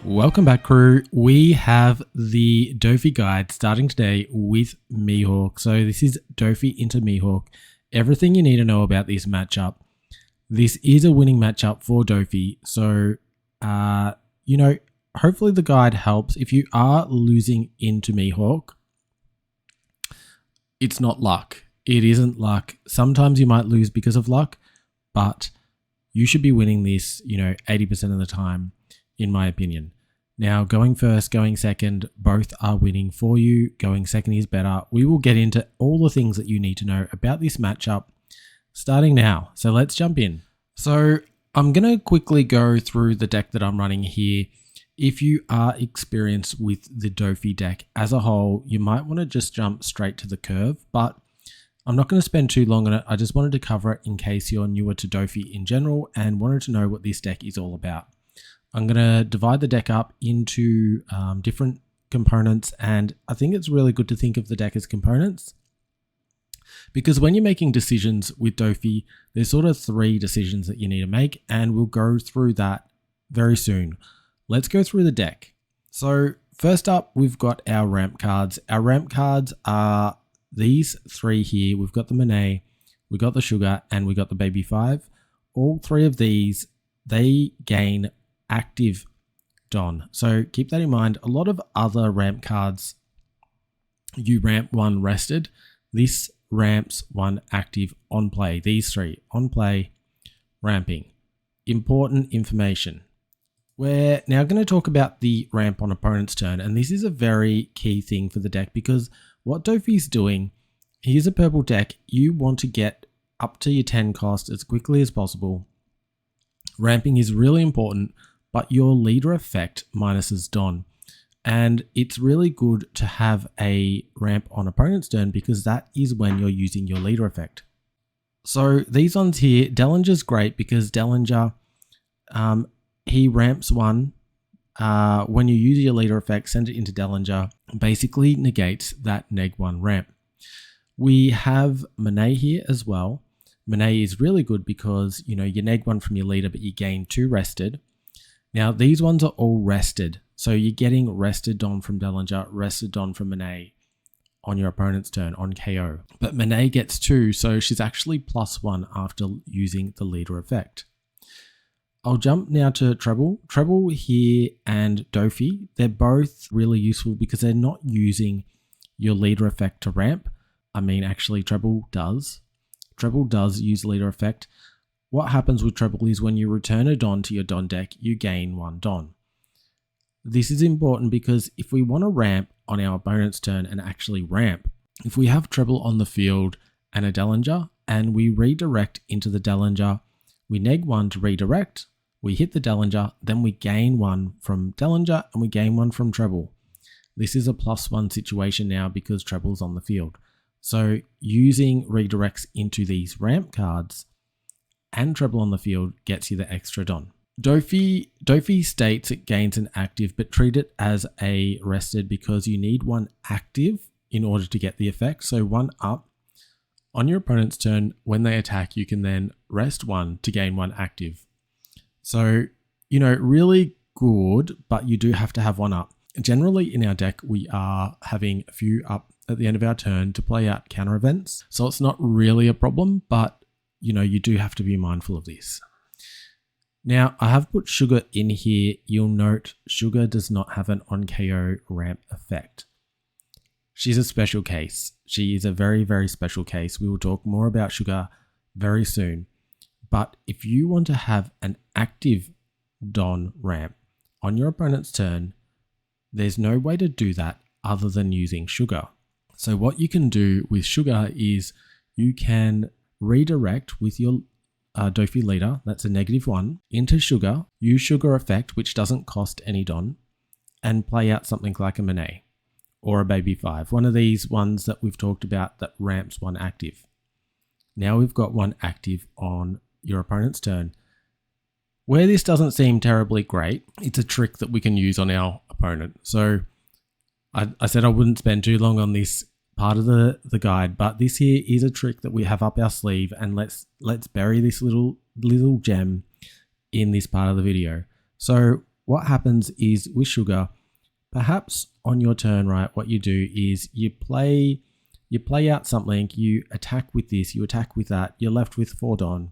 Welcome back, crew. We have the Doffy guide starting today with Mihawk. So this is Doffy into Mihawk. Everything you need to know about this matchup. This is a winning matchup for Doffy. So, hopefully the guide helps. If you are losing into Mihawk, it's not luck. It isn't luck. Sometimes you might lose because of luck, but you should be winning this, 80% of the time, in my opinion. Now, going first, going second, both are winning for you. Going second is better. We will get into all the things that you need to know about this matchup starting now. So let's jump in. So I'm going to quickly go through the deck that I'm running here. If you are experienced with the Doffy deck as a whole, you might want to just jump straight to the curve, but I'm not going to spend too long on it. I just wanted to cover it in case you're newer to Doffy in general and wanted to know what this deck is all about. I'm going to divide the deck up into different components, and I think it's really good to think of the deck as components because when you're making decisions with Doffy, there's sort of 3 decisions that you need to make, and we'll go through that very soon. Let's go through the deck. So first up, we've got our ramp cards. Our ramp cards are these 3 here. We've got the Monet, we got the Sugar, and we got the Baby 5. All 3 of these, they gain active Don. So keep that in mind. A lot of other ramp cards, you ramp 1 rested. This ramps 1 active on play. These 3 on play, ramping. Important information. We're now going to talk about the ramp on opponent's turn, and this is a very key thing for the deck because what Doffy's doing, here's a purple deck. You want to get up to your 10 cost as quickly as possible. Ramping is really important, but your leader effect minuses Don. And it's really good to have a ramp on opponent's turn because that is when you're using your leader effect. So these ones here, Dellinger's great because Dellinger, he ramps 1. When you use your leader effect, send it into Dellinger, basically negates that neg1 ramp. We have Monet here as well. Monet is really good because, you neg 1 from your leader, but you gain 2 rested. Now, these ones are all rested. So you're getting rested Don from Dellinger, rested Don from Monet on your opponent's turn on KO. But Monet gets 2, so she's actually +1 after using the leader effect. I'll jump now to Treble. Treble here and Doffy, they're both really useful because they're not using your leader effect to ramp. Actually, Treble does. Treble does use leader effect. What happens with Treble is when you return a Don to your Don deck, you gain 1 Don. This is important because if we want to ramp on our opponent's turn and actually ramp, if we have Treble on the field and a Dellinger and we redirect into the Dellinger, we neg 1 to redirect, we hit the Dellinger, then we gain 1 from Dellinger and we gain 1 from Treble. This is a +1 situation now because Treble's on the field. So using redirects into these ramp cards and Treble on the field gets you the extra Don. Doffy states it gains an active, but treat it as a rested because you need 1 active in order to get the effect. So 1 up. On your opponent's turn, when they attack, you can then rest 1 to gain 1 active. So, really good, but you do have to have 1 up. Generally in our deck, we are having a few up at the end of our turn to play out counter events. So it's not really a problem, but you do have to be mindful of this. Now, I have put Sugar in here. You'll note Sugar does not have an on KO ramp effect. She's a special case. She is a very, very special case. We will talk more about Sugar very soon. But if you want to have an active Don ramp on your opponent's turn, there's no way to do that other than using Sugar. So what you can do with Sugar is you can redirect with your Doffy leader, that's a -1, into Sugar, use Sugar effect, which doesn't cost any Don, and play out something like a Monet or a Baby 5, one of these ones that we've talked about that ramps 1 active. Now we've got 1 active on your opponent's turn. Where this doesn't seem terribly great, it's a trick that we can use on our opponent. So I said I wouldn't spend too long on this part of the guide, but this here is a trick that we have up our sleeve, and let's bury this little little gem in this part of the video. So what happens is with sugar, perhaps on your turn, right, what you do is you play out something, you attack with this, you attack with that, you're left with 4 Don.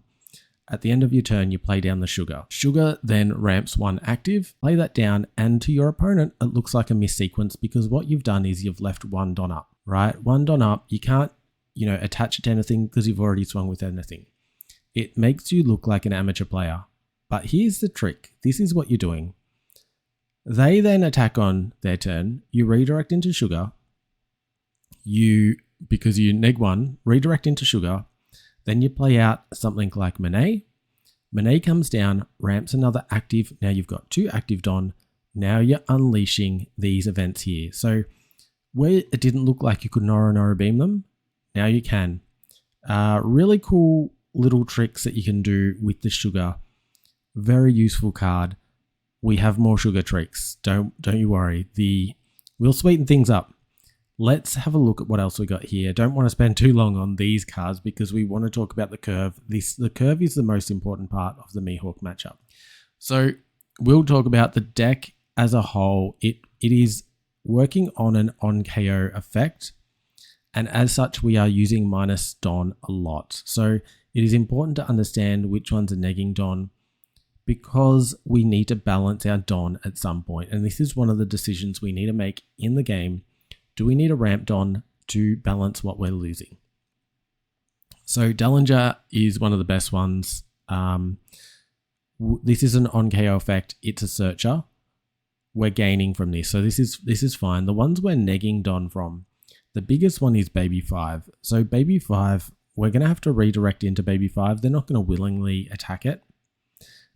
At the end of your turn, you play down the sugar. Sugar then ramps 1 active, play that down, and to your opponent, it looks like a miss sequence because what you've done is you've left 1 Don up, right? 1 Don up, you can't, attach it to anything because you've already swung with anything. It makes you look like an amateur player. But here's the trick. This is what you're doing. They then attack on their turn. You redirect into sugar. Because you neg 1, redirect into sugar. Then you play out something like Monet. Monet comes down, ramps another active. Now you've got 2 active Don. Now you're unleashing these events here. So where it didn't look like you could Nora beam them, now you can. Really cool little tricks that you can do with the sugar. Very useful card. We have more sugar tricks. Don't you worry. We'll sweeten things up. Let's have a look at what else we got here. Don't want to spend too long on these cards because we want to talk about the curve. The curve is the most important part of the Mihawk matchup. So we'll talk about the deck as a whole. It is working on an on KO effect. And as such, we are using minus Don a lot. So it is important to understand which ones are negging Don because we need to balance our Don at some point. And this is one of the decisions we need to make in the game. Do we need a ramp Don to balance what we're losing? So Dellinger is one of the best ones. This is an on KO effect. It's a searcher. We're gaining from this. So this is fine. The ones we're negging Don from, the biggest one is Baby 5. So Baby 5, we're going to have to redirect into Baby 5. They're not going to willingly attack it.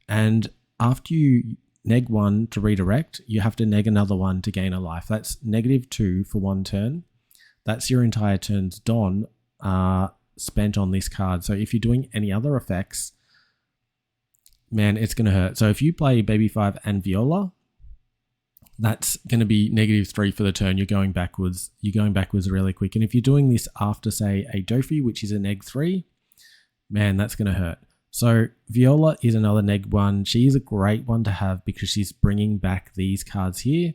And after you neg 1 to redirect, you have to neg another 1 to gain a life. That's -2 for 1 turn. That's your entire turn's Don spent on this card. So if you're doing any other effects, man, it's going to hurt. So if you play Baby 5 and Viola, that's going to be -3 for the turn. You're going backwards. You're going backwards really quick. And if you're doing this after, say, a Doffy, which is a -3, man, that's going to hurt. So Viola is another neg 1. She's a great one to have because she's bringing back these cards here.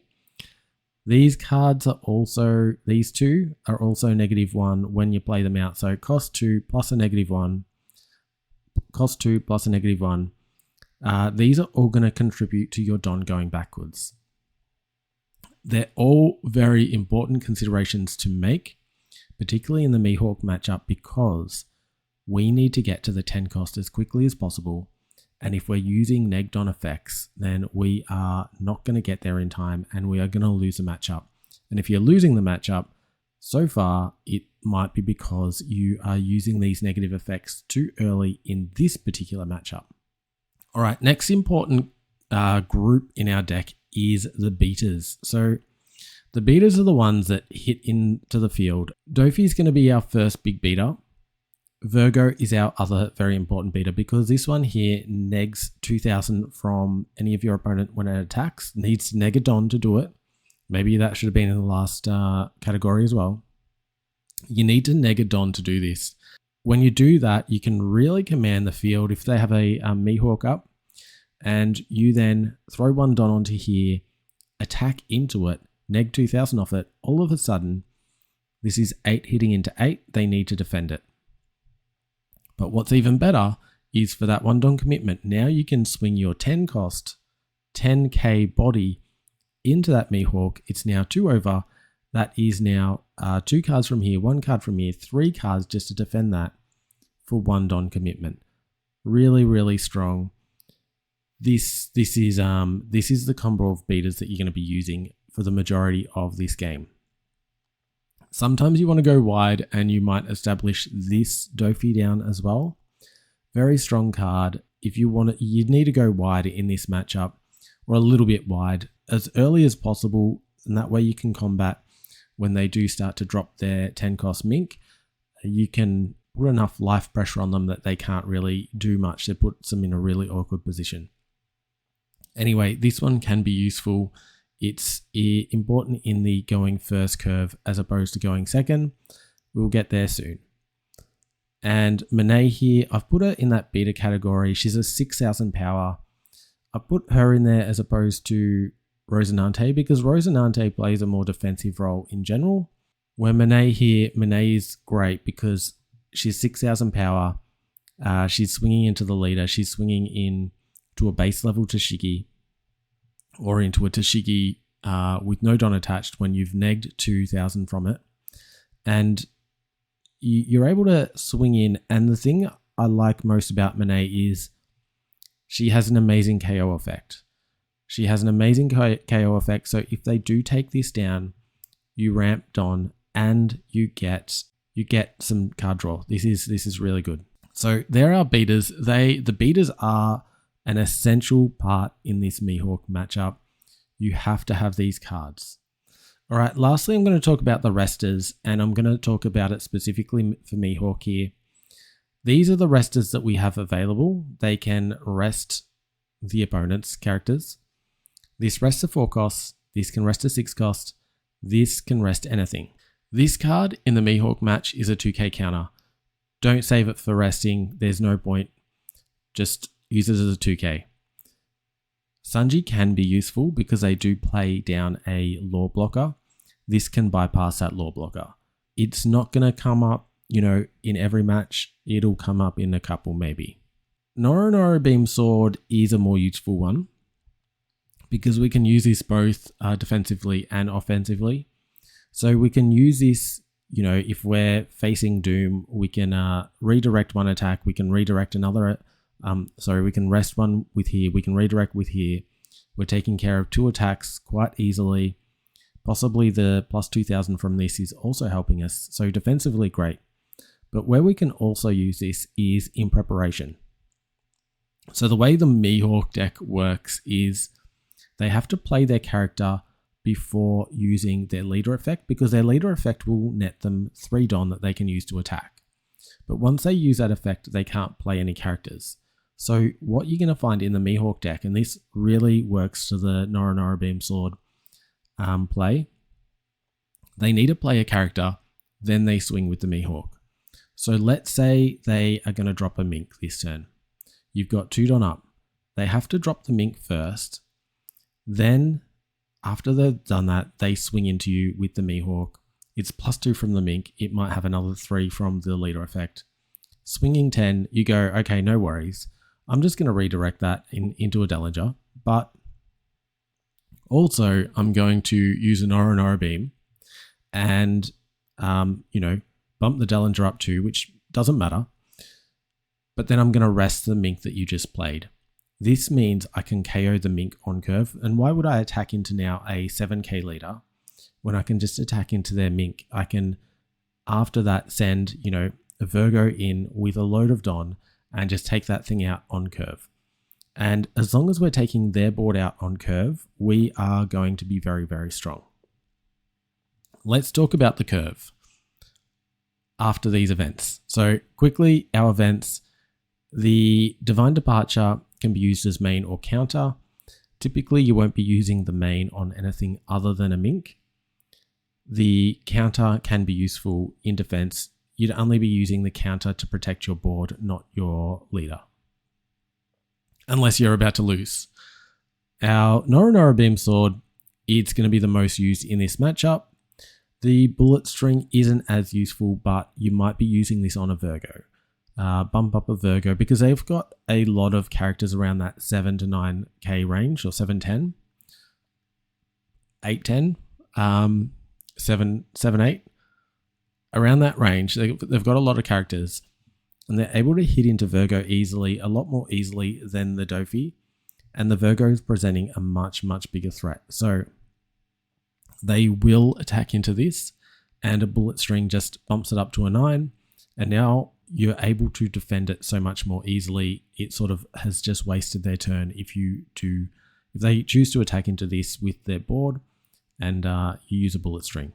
These cards are also, these two are also -1 when you play them out. So cost 2 plus a -1, cost 2 plus a -1. These are all going to contribute to your Don going backwards. They're all very important considerations to make, particularly in the Mihawk matchup, because we need to get to the 10 cost as quickly as possible. And if we're using neg Don effects, then we are not going to get there in time and we are going to lose the matchup. And if you're losing the matchup, so far, it might be because you are using these negative effects too early in this particular matchup. All right, next important group in our deck is the beaters. So the beaters are the ones that hit into the field. Doffy is going to be our first big beater. Virgo is our other very important beater because this one here negs 2000 from any of your opponent when it attacks. Needs to neg a Don to do it. Maybe that should have been in the last category as well. You need to neg a Don to do this. When you do that, you can really command the field. If they have a Mihawk up, and you then throw 1 Don onto here, attack into it, neg 2000 off it, all of a sudden, this is 8 hitting into 8, they need to defend it. But what's even better is for that 1 Don commitment, now you can swing your 10 cost, 10k body into that Mihawk. It's now 2 over. That is now 2 cards from here, 1 card from here, 3 cards just to defend that for 1 Don commitment. Really, really strong. This is the combo of beaters that you're going to be using for the majority of this game. Sometimes you want to go wide and you might establish this Doffy down as well. Very strong card. If you want to, you need to go wide in this matchup, or a little bit wide as early as possible, and that way you can combat when they do start to drop their 10 cost mink. You can put enough life pressure on them that they can't really do much. That puts them in a really awkward position. Anyway, this one can be useful. It's important in the going first curve as opposed to going second. We'll get there soon. And Monet here, I've put her in that beta category. She's a 6,000 power. I put her in there as opposed to Rosinante because Rosinante plays a more defensive role in general. Where Monet here, Monet is great because she's 6,000 power. She's swinging into the leader. She's swinging in to a base level Tashigi or into a Tashigi with no Don attached when you've negged 2,000 from it. And you're able to swing in. And the thing I like most about Monet is she has an amazing KO effect. She has an amazing KO effect. So if they do take this down, you ramp Don and you get some card draw. This is really good. So there are beaters. The beaters are an essential part in this Mihawk matchup. You have to have these cards. All right, lastly, I'm going to talk about the resters, and I'm going to talk about it specifically for Mihawk here. These are the resters that we have available. They can rest the opponent's characters. This rests a 4 cost. This can rest a 6 cost. This can rest anything. This card in the Mihawk match is a 2k counter. Don't save it for resting. There's no point. Just use it as a 2k. Sanji can be useful because they do play down a law blocker. This can bypass that law blocker. It's not going to come up, in every match. It'll come up in a couple maybe. Noro Beam Sword is a more useful one because we can use this both defensively and offensively. So we can use this, if we're facing Doom, we can redirect one attack. We can redirect another. We can rest one with here. We can redirect with here. We're taking care of 2 attacks quite easily. Possibly the plus 2,000 from this is also helping us. So defensively, great. But where we can also use this is in preparation. So the way the Mihawk deck works is they have to play their character before using their leader effect because their leader effect will net them 3 Don that they can use to attack. But once they use that effect, they can't play any characters. So what you're going to find in the Mihawk deck, and this really works to the Noro Beam Sword play, they need to play a character, then they swing with the Mihawk. So let's say they are going to drop a Mink this turn. You've got 2 Don up. They have to drop the Mink first. Then, after they've done that, they swing into you with the Mihawk. It's plus 2 from the Mink. It might have another 3 from the leader effect. Swinging 10, you go, okay, no worries. I'm just going to redirect that into a Dellinger. But also, I'm going to use an Noro Beam and, bump the Dellinger up too, which doesn't matter. But then I'm going to rest the Mink that you just played. This means I can KO the Mink on curve. And why would I attack into now a 7k leader when I can just attack into their Mink? I can, after that, send, a Virgo in with a load of Don and just take that thing out on curve. And as long as we're taking their board out on curve, we are going to be very, very strong. Let's talk about the curve after these events. So quickly, our events, the Divine Departure can be used as main or counter. Typically, you won't be using the main on anything other than a Mink. The counter can be useful in defense. You'd only be using the counter to protect your board, not your leader. Unless you're about to lose. Our Noro Beam Sword, it's going to be the most used in this matchup. The Bullet String isn't as useful, but you might be using this on a Virgo. Bump up a Virgo because they've got a lot of characters around that 7 to 9k range, or 710, 810, 7, 8. Around that range, they've got a lot of characters and they're able to hit into Virgo easily, a lot more easily than the Doffy. And the Virgo is presenting a much, much bigger threat. So they will attack into this and a Bullet String just bumps it up to a 9. And now you're able to defend it so much more easily. It sort of has just wasted their turn if they choose to attack into this with their board and you use a Bullet String.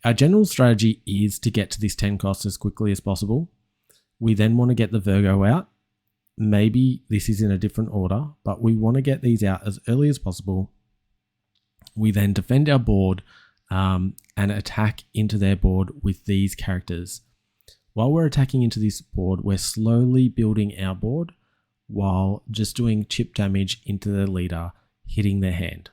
Our general strategy is to get to this 10 cost as quickly as possible. We then want to get the Virgo out. Maybe this is in a different order, but we want to get these out as early as possible. We then defend our board and attack into their board with these characters. while we're attacking into this board, we're slowly building our board while just doing chip damage into the leader, hitting their hand.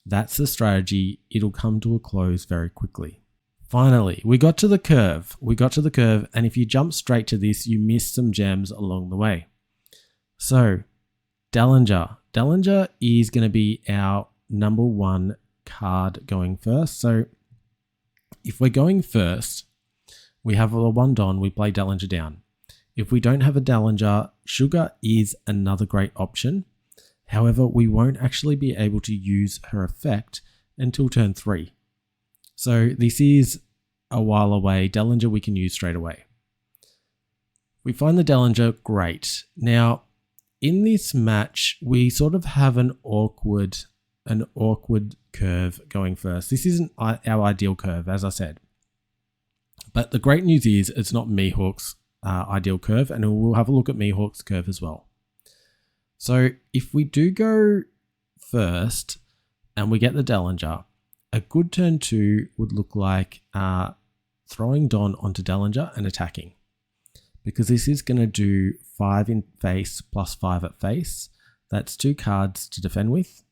That's the strategy. It'll come to a close very quickly. Finally, we got to the curve. And if you jump straight to this, you miss some gems along the way. So, Dallinger. Dallinger is going to be our number one card going first. So, if we're going first, we have a 1 Don, we play Dallinger down. If we don't have a Dallinger, Sugar is another great option. However, we won't actually be able to use her effect until turn 3. So this is a while away. Dallinger we can use straight away. We find the Dallinger, great. Now, in this match, we sort of have an awkward curve going first. This isn't our ideal curve, as I said. But the great news is it's not Mihawk's ideal curve, and we'll have a look at Mihawk's curve as well. So if we do go first and we get the Dallinger, a good turn 2 would look like throwing Don onto Dallinger and attacking. Because this is going to do 5 in face plus 5 at face. That's 2 cards to defend with.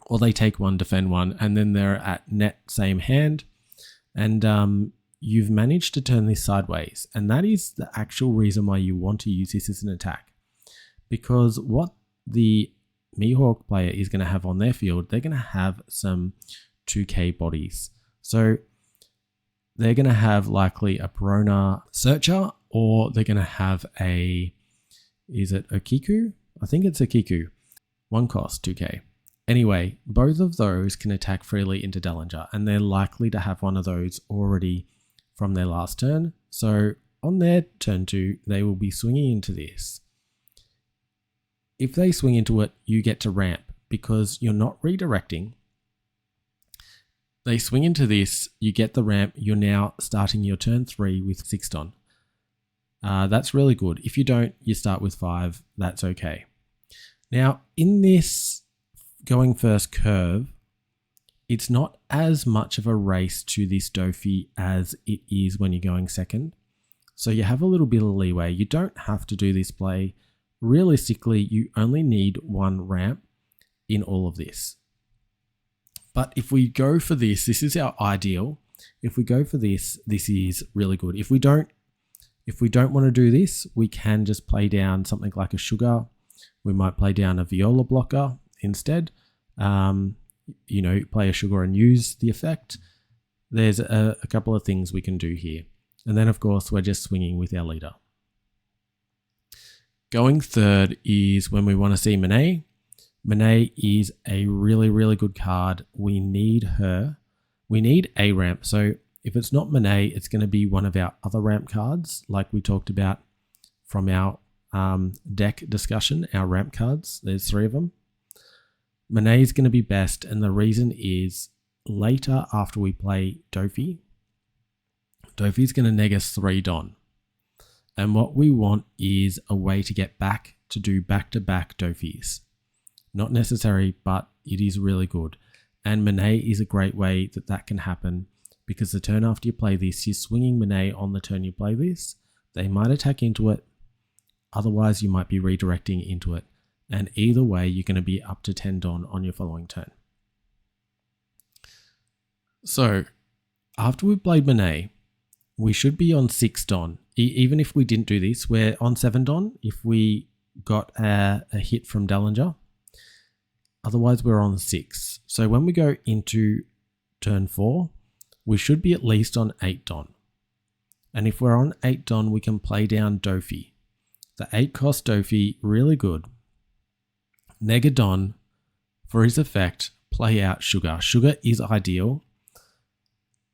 Or they take 1, defend 1, and then they're at net same hand. And you've managed to turn this sideways. And that is the actual reason why you want to use this as an attack. Because what the Mihawk player is going to have on their field, they're going to have some 2k bodies. So they're going to have likely a Perona Searcher, or they're going to have is it Okiku? I think it's Okiku. 1 cost, 2k. Anyway, both of those can attack freely into Dallinger, and they're likely to have one of those already from their last turn. So on their turn 2, they will be swinging into this. If they swing into it, you get to ramp because you're not redirecting. They swing into this, you get the ramp, you're now starting your turn 3 with 6 Don. That's really good. If you don't, you start with 5, that's okay. Now, in this going first curve, it's not as much of a race to this Doffy as it is when you're going second. So you have a little bit of leeway. You don't have to do this play. Realistically, you only need 1 ramp in all of this. But if we go for this, this is our ideal. If we go for this, this is really good. If we don't want to do this, we can just play down something like a Sugar. We might play down a Viola blocker instead. Play a Sugar and use the effect. There's a couple of things we can do here. And then, of course, we're just swinging with our leader. Going third is when we want to see Monet. Monet is a really, really good card. We need her. We need a ramp. So if it's not Monet, it's going to be one of our other ramp cards, like we talked about from our deck discussion, our ramp cards. There's 3 of them. Monet is going to be best, and the reason is later after we play Doffy, Doffy's going to neg us 3 Don. And what we want is a way to get back to do back-to-back Doffys. Not necessary, but it is really good. And Monet is a great way that can happen, because the turn after you play this, you're swinging Monet on the turn you play this. They might attack into it. Otherwise, you might be redirecting into it. And either way, you're going to be up to 10 Don on your following turn. So, after we've played Monet, we should be on 6 Don. Even if we didn't do this, we're on 7 Don if we got a hit from Dallinger. Otherwise, we're on 6. So when we go into turn 4, we should be at least on 8 Don. And if we're on 8 Don, we can play down Doffy. The 8 cost Doffy, really good. Neg a Don for his effect, play out Sugar. Sugar is ideal.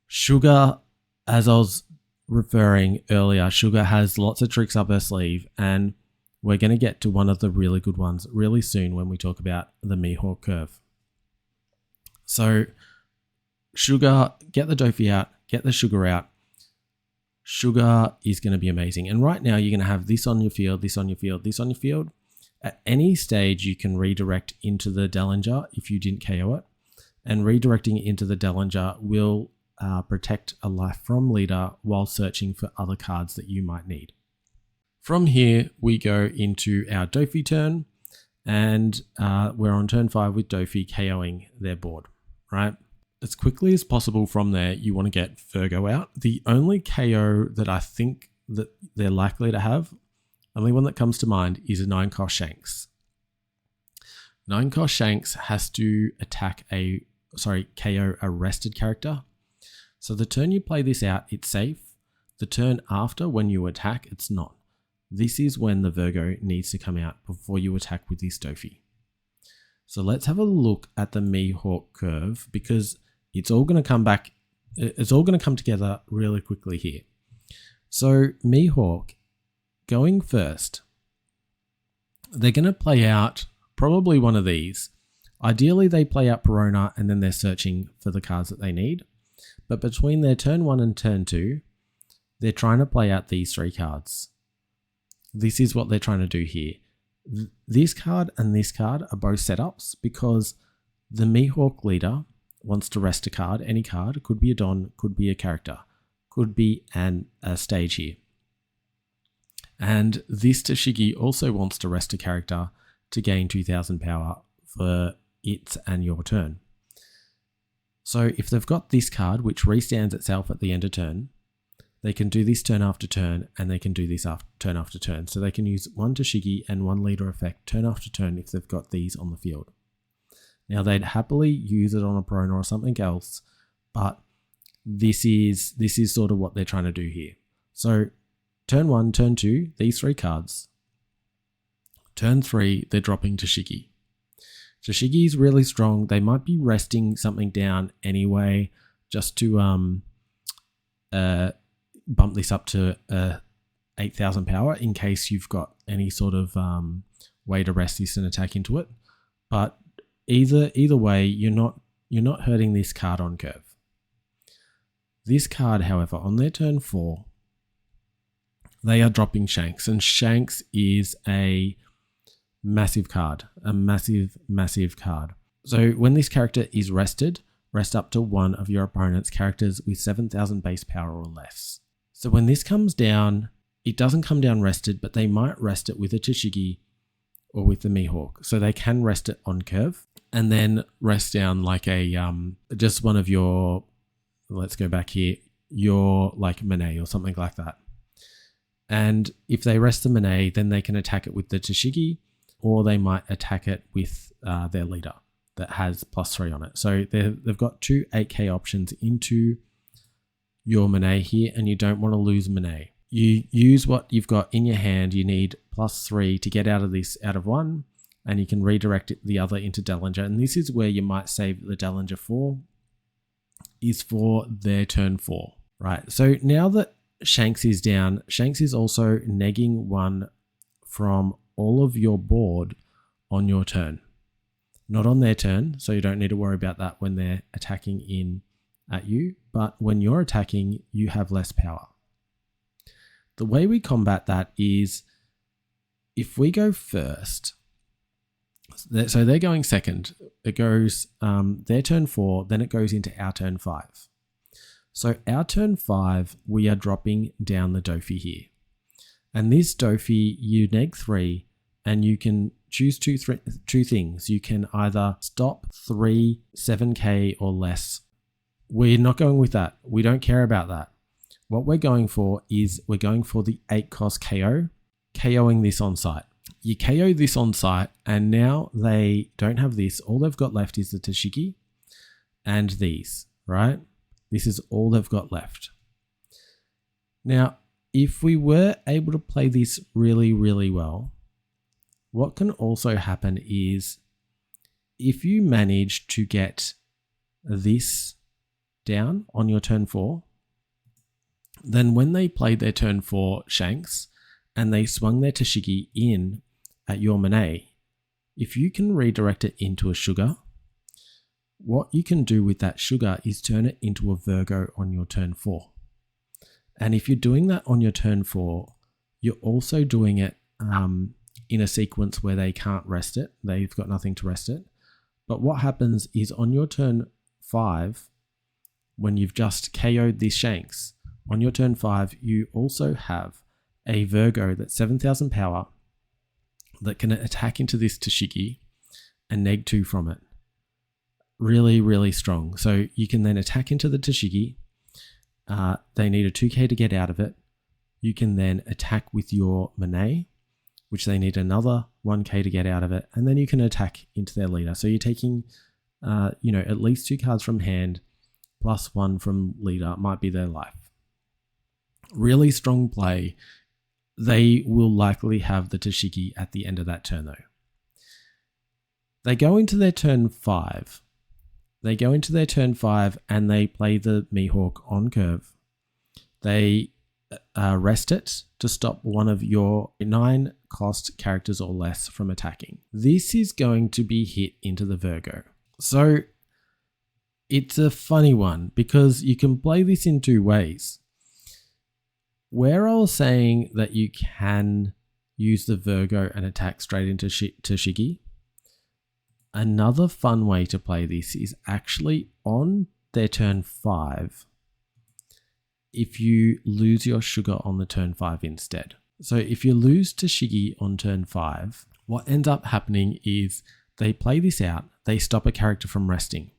Sugar, as I was referring earlier, Sugar has lots of tricks up her sleeve, and we're going to get to one of the really good ones really soon when we talk about the Mihawk curve. So, Sugar, get the Doffy out, get the Sugar out. Sugar is going to be amazing. And right now, you're going to have this on your field, this on your field, this on your field. At any stage, you can redirect into the Dallinger if you didn't KO it. And redirecting into the Dallinger will protect a life from leader while searching for other cards that you might need. From here, we go into our Doffy turn, and we're on turn 5 with Doffy KOing their board, right? As quickly as possible from there, you want to get Virgo out. The only KO that I think that they're likely to have, only one that comes to mind, is a 9-cost Shanks. 9-cost Shanks has to KO a rested character. So the turn you play this out, it's safe. The turn after, when you attack, it's not. This is when the Virgo needs to come out before you attack with this Doffy. So let's have a look at the Mihawk curve, because it's all going to come back. It's all going to come together really quickly here. So Mihawk going first, they're going to play out probably one of these. Ideally, they play out Perona and then they're searching for the cards that they need. But between their turn 1 and turn 2, they're trying to play out these 3 cards. This is what they're trying to do here. This card and this card are both setups because the Mihawk leader wants to rest a card. Any card, could be a Don, could be a character, could be a stage here. And this Tashigi also wants to rest a character to gain 2000 power for its and your turn. So if they've got this card, which restands itself at the end of turn, they can do this turn after turn, and they can do this turn after turn. So they can use 1 Tashigi and 1 leader effect turn after turn if they've got these on the field. Now they'd happily use it on a Perona or something else, but this is sort of what they're trying to do here. So turn 1, turn 2, these 3 cards. Turn 3, they're dropping Tashigi. Tashigi is really strong. They might be resting something down anyway, just to bump this up to 8,000 power in case you've got any sort of way to rest this and attack into it. But either way, you're not hurting this card on curve. This card, however, on their turn 4, they are dropping Shanks, and Shanks is a massive card, a massive card. So when this character is rested, rest up to 1 of your opponent's characters with 7,000 base power or less. So when this comes down, it doesn't come down rested, but they might rest it with a Tashigi or with the Mihawk. So they can rest it on curve and then rest down like a just one of your, let's go back here, your like Monet or something like that. And if they rest the Monet, then they can attack it with the Tashigi, or they might attack it with their leader that has +3 on it. So they've got 2 8k options into your Monet here, and you don't want to lose Monet. You use what you've got in your hand. You need +3 to get out of 1, and you can redirect the other into Dellinger. And this is where you might save the Dellinger for, is for their turn 4, right? So now that Shanks is down, Shanks is also negging 1 from all of your board on your turn. Not on their turn, so you don't need to worry about that when they're attacking in at you, but when you're attacking, you have less power. The way we combat that is if we go first, so they're going second, it goes their turn 4, then it goes into our turn 5. So our turn 5, we are dropping down the Doffy here. And this Doffy, you neg 3, and you can choose two things. You can either stop 3 7k or less. We're not going with that. We don't care about that. What we're going for is we're going for the 8-cost KO, KOing this on site. You KO this on site, and now they don't have this. All they've got left is the Tashigi and these, right? This is all they've got left. Now, if we were able to play this really, really well, what can also happen is if you manage to get this down on your turn 4, then when they played their turn 4 Shanks and they swung their Tashigi in at your Monet, if you can redirect it into a sugar, what you can do with that sugar is turn it into a Virgo on your turn 4. And if you're doing that on your turn 4, you're also doing it in a sequence where they can't rest it. They've got nothing to rest it. But what happens is on your turn 5, when you've just KO'd these Shanks, on your turn 5, you also have a Virgo that's 7,000 power that can attack into this Toshigi and neg 2 from it. Really, really strong. So you can then attack into the Toshigi. They need a 2k to get out of it. You can then attack with your Monet, which they need another 1k to get out of it. And then you can attack into their leader. So you're taking, at least 2 cards from hand plus 1 from leader might be their life. Really strong play. They will likely have the Toshigi at the end of that turn though. They go into their turn 5. And they play the Mihawk on curve. They rest it to stop one of your 9 cost characters or less from attacking. This is going to be hit into the Virgo. So it's a funny one because you can play this in 2 ways. Where I was saying that you can use the Virgo and attack straight into Toshigi, another fun way to play this is actually on their turn 5 if you lose your sugar on the turn 5 instead. So if you lose Toshigi on turn 5, what ends up happening is they play this out, they stop a character from resting,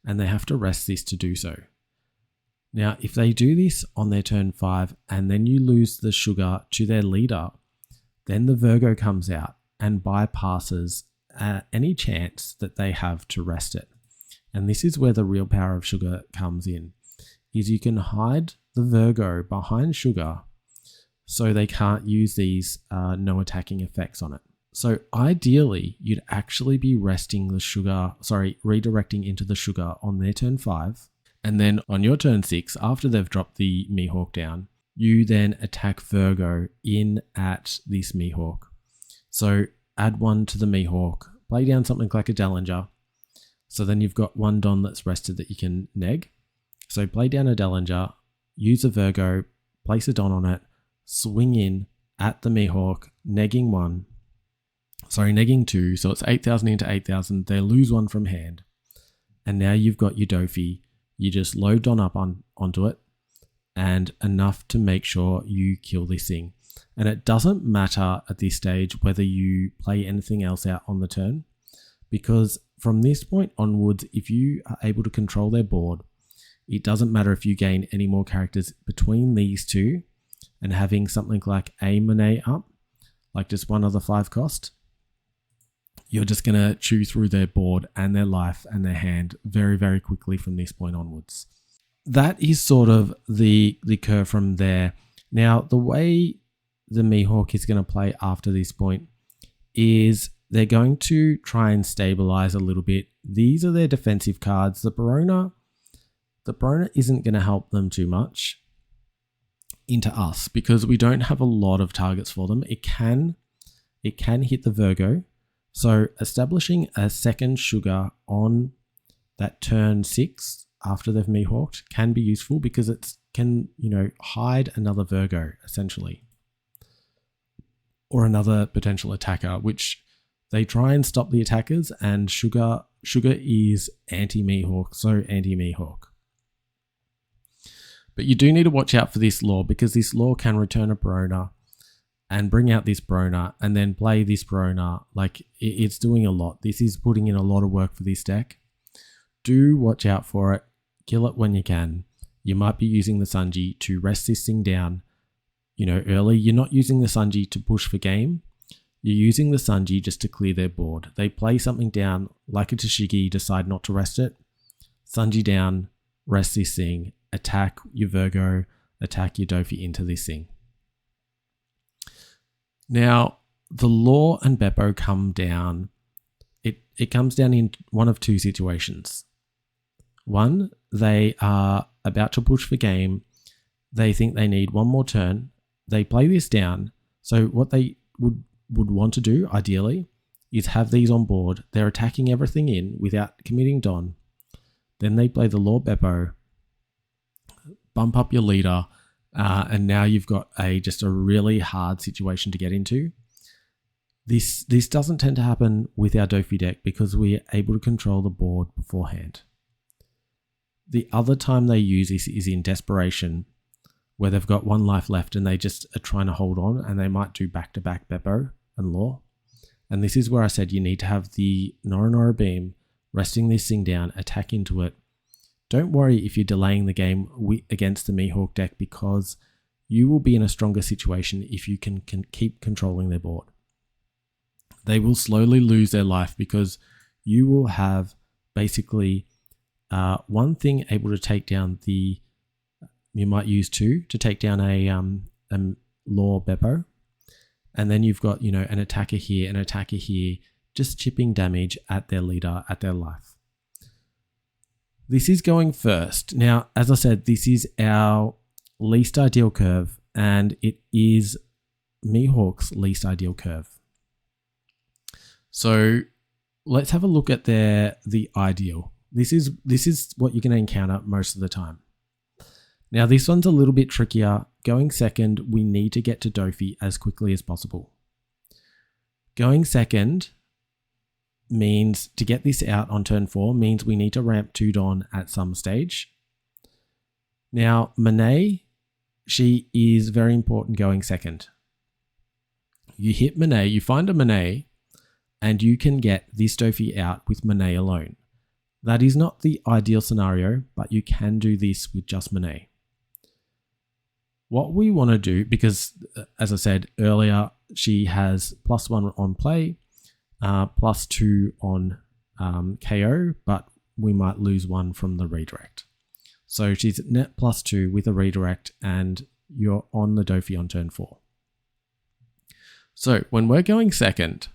and they have to rest this to do so. Now, if they do this on their turn 5 and then you lose the sugar to their leader, then the Virgo comes out and bypasses any chance that they have to rest it. And this is where the real power of sugar comes in, is you can hide the Virgo behind sugar so they can't use these no attacking effects on it. So ideally, you'd actually be redirecting into the sugar on their turn 5. And then on your turn 6, after they've dropped the Mihawk down, you then attack Virgo in at this Mihawk. So add 1 to the Mihawk, play down something like a Dellinger. So then you've got 1 Don that's rested that you can neg. So play down a Dellinger, use a Virgo, place a Don on it, swing in at the Mihawk, negging 2. So it's 8,000 into 8,000. They lose 1 from hand. And now you've got your Doffy. You just load Don up onto it and enough to make sure you kill this thing. And it doesn't matter at this stage whether you play anything else out on the turn, because from this point onwards, if you are able to control their board, it doesn't matter if you gain any more characters between these 2 and having something like a Monet up, like just 1 other 5 cost. You're just going to chew through their board and their life and their hand very, very quickly from this point onwards. That is sort of the curve from there. Now, the way the Mihawk is going to play after this point is they're going to try and stabilize a little bit. These are their defensive cards. The Barona isn't going to help them too much into us because we don't have a lot of targets for them. It can hit the Virgo. So establishing a second sugar on that turn 6 after they've Mihawked can be useful because it can, hide another Virgo essentially, or another potential attacker, which they try and stop the attackers, and sugar is anti-Mihawk, so anti-Mihawk. But you do need to watch out for this law because this law can return a Brona and bring out this Brona and then play this Brona. Like, it's doing a lot. This is putting in a lot of work for this deck. Do watch out for it. Kill it when you can. You might be using the Sanji to rest this thing down, early. You're not using the Sanji to push for game. You're using the Sanji just to clear their board. They play something down like a Toshigi, decide not to rest it. Sanji down, rest this thing, attack your Virgo, attack your Doffy into this thing. Now, the Law and Beppo come down. It comes down in one of 2 situations. One, they are about to push for game. They think they need 1 more turn. They play this down. So what they would want to do, ideally, is have these on board. They're attacking everything in without committing Don. Then they play the Law Beppo, bump up your leader, and now you've got just a really hard situation to get into. This doesn't tend to happen with our Doffy deck because we're able to control the board beforehand. The other time they use this is in desperation, where they've got 1 life left and they just are trying to hold on, and they might do back-to-back Beppo and Law. And this is where I said you need to have the Nora beam, resting this thing down, attack into it. Don't worry if you're delaying the game against the Mihawk deck, because you will be in a stronger situation if you can keep controlling their board. They will slowly lose their life because you will have basically one thing able to take down the... You might use 2 to take down a Law Beppo. And then you've got, an attacker here, just chipping damage at their leader, at their life. This is going first. Now, as I said, this is our least ideal curve, and it is Mihawk's least ideal curve. So let's have a look at the ideal. This is what you're going to encounter most of the time. Now, this one's a little bit trickier. Going second, we need to get to Doffy as quickly as possible. Going second means to get this out on turn 4 means we need to ramp 2 Don at some stage. Now, Monet, she is very important going second. You hit Monet, you find a Monet, and you can get this Doffy out with Monet alone. That is not the ideal scenario, but you can do this with just Monet. What we want to do, because as I said earlier, she has +1 on play, +2 on KO, but we might lose 1 from the redirect. So she's net +2 with a redirect, and you're on the Doffy on turn 4. So when we're going second,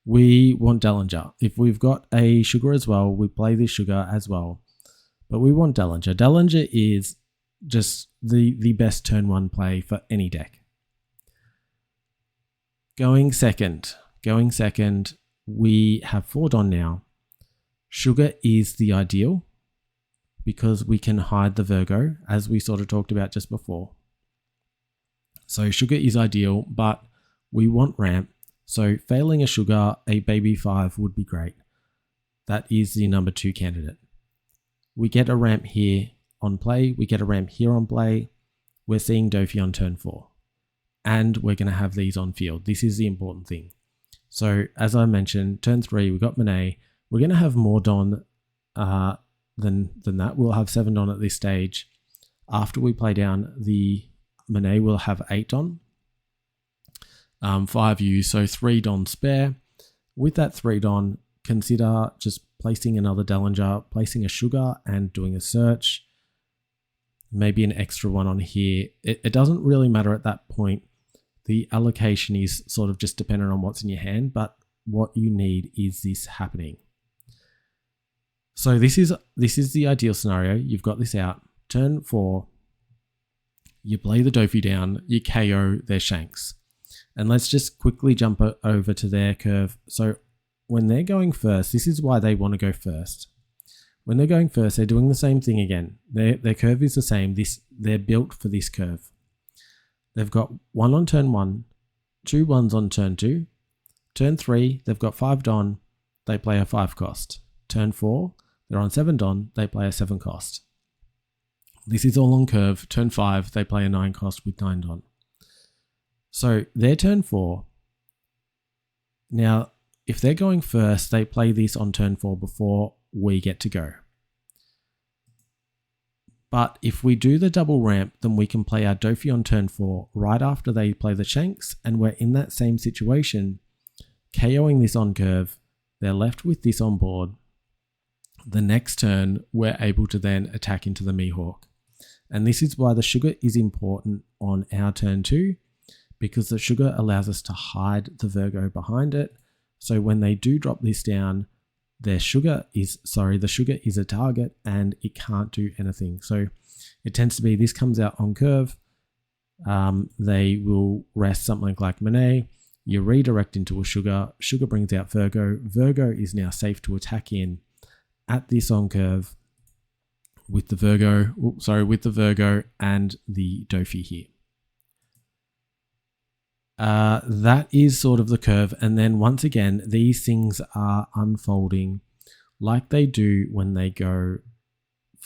we want Dellinger. If we've got a Sugar as well, we play this Sugar as well, but we want Dellinger. Dellinger is just the best turn 1 play for any deck. Going second, we have 4 Don now. Sugar is the ideal because we can hide the Virgo, as we sort of talked about just before. So Sugar is ideal, but we want ramp. So failing a Sugar, a baby 5 would be great. That is the number 2 candidate. We get a ramp here on play, we get a ramp here on play, we're seeing Doffy on turn 4. And we're going to have these on field. This is the important thing. So as I mentioned, turn 3, we got Monet. We're going to have more Don than that. We'll have 7 Don at this stage. After we play down the Monet, we'll have 8 Don. 5 U, so 3 Don spare. With that 3 Don, consider just placing another Dellinger, placing a Sugar, and doing a search. Maybe an extra one on here. It doesn't really matter at that point. The allocation is sort of just dependent on what's in your hand, but what you need is this happening. So this is the ideal scenario. You've got this out. Turn 4, you play the Doffy down, you KO their Shanks. And let's just quickly jump over to their curve. So when they're going first, this is why they want to go first. When they're going first, they're doing the same thing again. Their curve is the same. They're built for this curve. They've got 1 on turn 1, 2 1s on turn 2. Turn 3, they've got 5 Don, they play a 5 cost. Turn 4, they're on 7 Don, they play a 7 cost. This is all on curve. Turn 5, they play a 9 cost with 9 Don. So their turn 4. Now, if they're going first, they play this on turn 4 before we get to go. But if we do the double ramp, then we can play our Doffy on turn 4 right after they play the Shanks, and we're in that same situation, KOing this on curve. They're left with this on board. The next turn, we're able to then attack into the Mihawk. And this is why the Sugar is important on our turn 2, because the Sugar allows us to hide the Virgo behind it. So when they do drop this down, the Sugar is a target and it can't do anything. So it tends to be this comes out on curve. They will rest something like Monet. You redirect into a Sugar. Sugar brings out Virgo. Virgo is now safe to attack in at this on curve with the Virgo. With the Virgo and the Doffy here. That is sort of the curve, and then once again these things are unfolding like they do when they go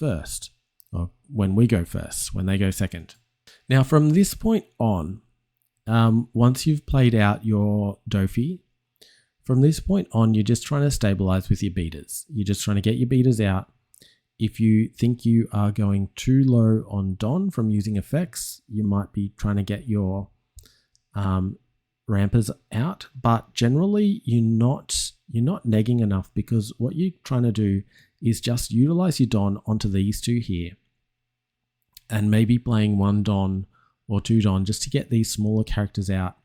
first, or when we go first, when they go second. Now, from this point on, once you've played out your Doffy, from this point on, you're just trying to stabilize with your beaters. You're just trying to get your beaters out. If you think you are going too low on Don from using effects, you might be trying to get your rampers out. But generally, you're not negging enough, because what you're trying to do is just utilize your Don onto these two here, and maybe playing 1 Don or 2 Don just to get these smaller characters out.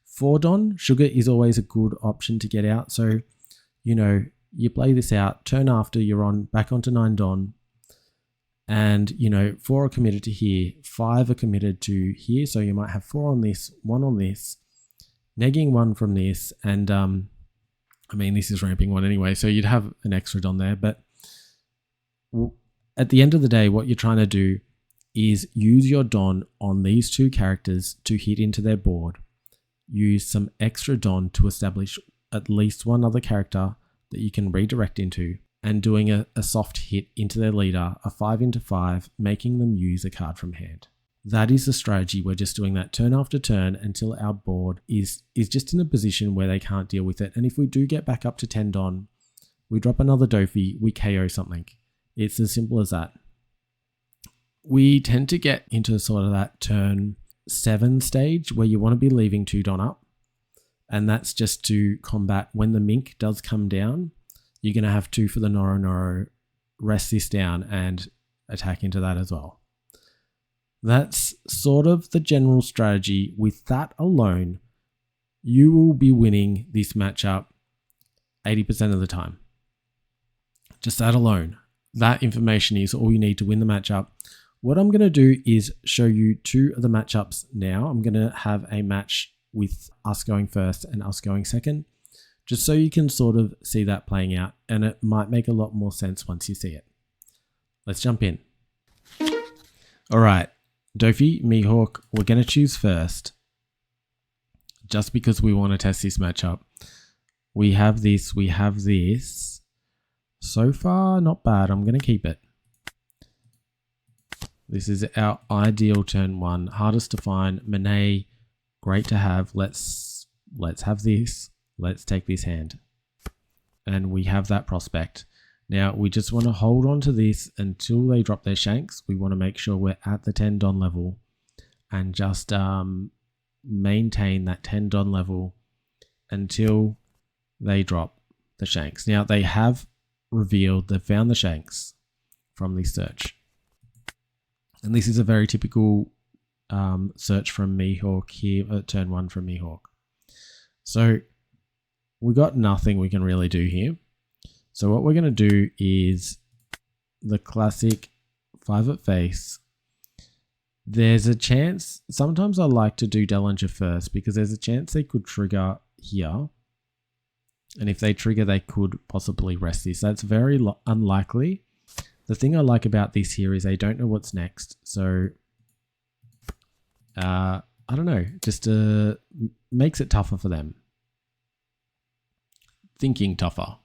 4 Don, Sugar is always a good option to get out. So, you play this out, turn after, you're on back onto 9 Don, and 4 are committed to here, 5 are committed to here. So you might have 4 on this, 1 on this, negging 1 from this, and this is ramping 1 anyway, so you'd have an extra Don there. But at the end of the day, what you're trying to do is use your Don on these 2 characters to hit into their board. Use some extra Don to establish at least 1 other character that you can redirect into, and doing a soft hit into their leader, a 5 into 5, making them use a card from hand. That is the strategy. We're just doing that turn after turn until our board is just in a position where they can't deal with it. And if we do get back up to 10 Don, we drop another Doffy, we KO something. It's as simple as that. We tend to get into sort of that turn 7 stage where you want to be leaving 2 Don up. And that's just to combat when the Mink does come down. You're going to have 2 for the Noro, rest this down and attack into that as well. That's sort of the general strategy. With that alone, you will be winning this matchup 80% of the time. Just that alone. That information is all you need to win the matchup. What I'm going to do is show you 2 of the matchups now. I'm going to have a match with us going first and us going second, just so you can sort of see that playing out, and it might make a lot more sense once you see it. Let's jump in. All right, Doffy, Mihawk, we're going to choose first, just because we want to test this matchup. We have this, we have this. So far, not bad. I'm going to keep it. This is our ideal turn 1. Hardest to find. Monet, great to have. Let's have this. Let's take this hand. And we have that prospect. Now, we just want to hold on to this until they drop their shanks. We want to make sure we're at the 10 Don level and just maintain that 10 Don level until they drop the shanks. Now, they have revealed they've found the shanks from this search. And this is a very typical search from Mihawk here, turn 1 from Mihawk. So we got nothing we can really do here. So what we're going to do is the classic 5 at face. There's a chance, sometimes I like to do Dellinger first because there's a chance they could trigger here. And if they trigger, they could possibly rest this. That's very unlikely. The thing I like about this here is they don't know what's next. So, I don't know, just makes it tougher for them. Thinking tougher.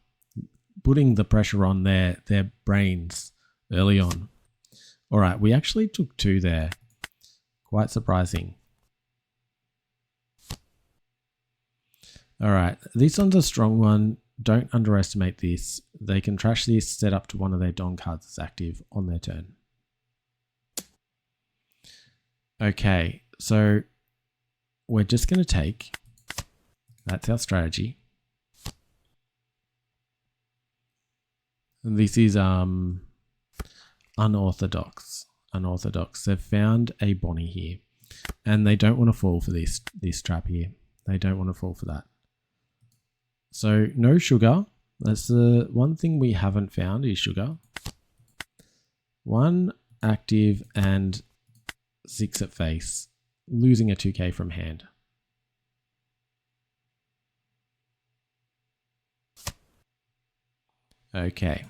Putting the pressure on their brains early on. All right, we actually took 2 there. Quite surprising. All right, this one's a strong one. Don't underestimate this. They can trash this, set up to one of their Don cards that's active on their turn. Okay, so we're just going to take. That's our strategy. And this is unorthodox. They've found a Bonnie here, and they don't want to fall for this trap here. They don't want to fall for that. So no sugar. That's the one thing we haven't found is sugar. 1 active and 6 at face, losing a 2k from hand. Okay.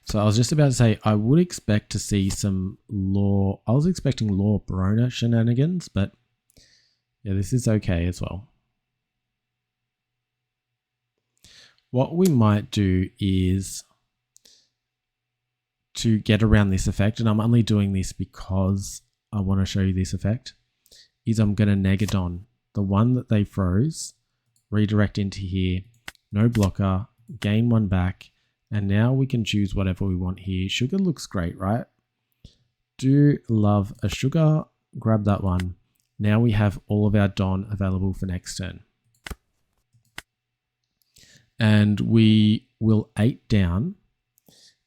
So I was just about to say, I would expect to see some law. I was expecting law Brona shenanigans, but yeah, this is okay as well. what we might do is to get around this effect, and I'm only doing this because I want to show you this effect, is I'm going to Negadon the one that they froze, redirect into here, no blocker, gain one back, and now we can choose whatever we want here. Sugar looks great, right? Do love a sugar, grab that one. Now we have all of our Don available for next turn. And we will 8 down.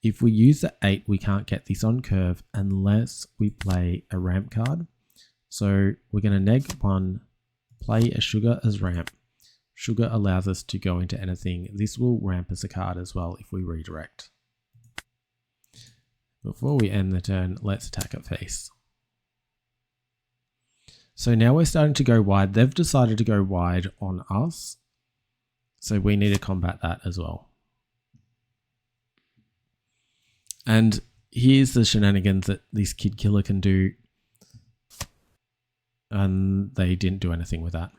If we use the 8, we can't get this on curve unless we play a ramp card. So we're going to neg 1, play a sugar as ramp. Sugar allows us to go into anything. This will ramp as a card as well if we redirect. Before we end the turn, let's attack at face. So now we're starting to go wide. They've decided to go wide on us. So we need to combat that as well. And here's the shenanigans that this kid killer can do. And they didn't do anything with that.